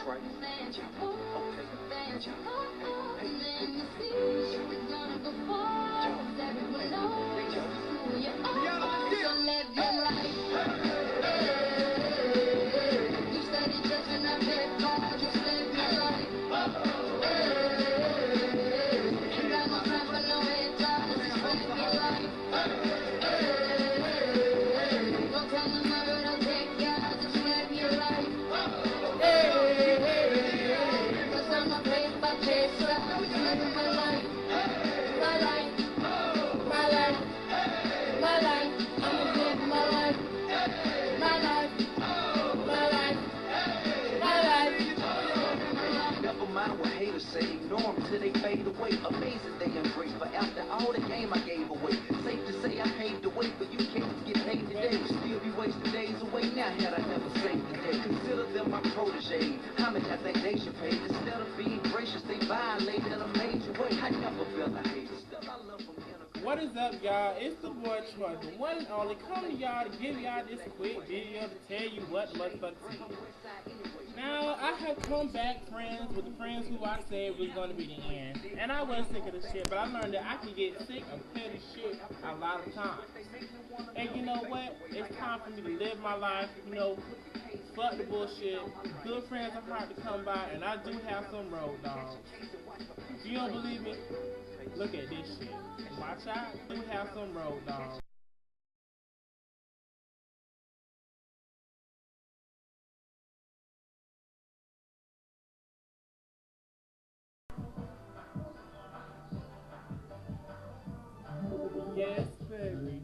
right. Say ignore them till they fade away. Amazing they embrace, but after all the game I gave away. Safe to say I paved the way, but you can't get paid today. You still be wasting days away now had I never saved the day. Consider them my protege. How much I think they should pay? Instead of being gracious, they violated a major way. I never felt I hate it. Still I love them. What is up, y'all? It's the boy Troy, the one and only, coming to y'all to give y'all this quick video to tell you what motherfucker tea. Now, I have come back friends with the friends who I said was going to be the end. And I was sick of this shit, but I learned that I can get sick of petty shit a lot of times. And you know what? It's time for me to live my life, you know, fuck the bullshit. Good friends are hard to come by, and I do have some road dogs. If you don't believe me, look at this shit. Watch out, I do have some road dogs. Yes, baby.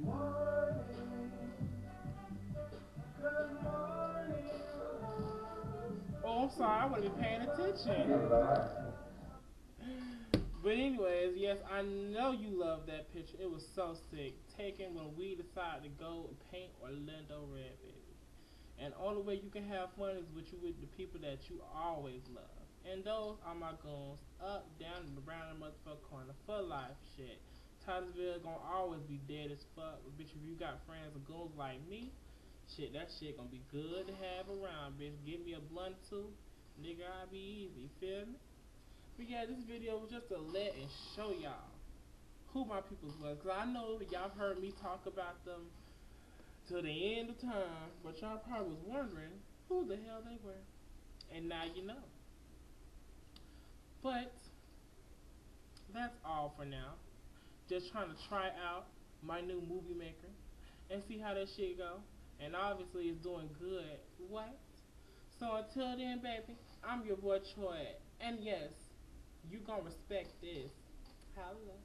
Oh, I'm sorry, I wasn't paying attention. But anyways, yes, I know you love that picture. It was so sick. Taken when we decided to go and paint Orlando red, baby. And only way you can have fun is with the people that you always love. And those are my goons, up, down, and around the motherfucker corner for life, shit. Titusville gonna always be dead as fuck. But bitch, if you got friends or goons like me, shit, that shit gonna be good to have around, bitch. Give me a blunt too, nigga, I be easy, feel me? But yeah, this video was just to let and show y'all who my peoples was. Cause I know y'all heard me talk about them till the end of time, but y'all probably was wondering who the hell they were. And now you know. But that's all for now. Just trying to try out my new movie maker and see how that shit go. And obviously it's doing good. What? So until then, baby, I'm your boy Troy. And yes, you gonna respect this. Holla.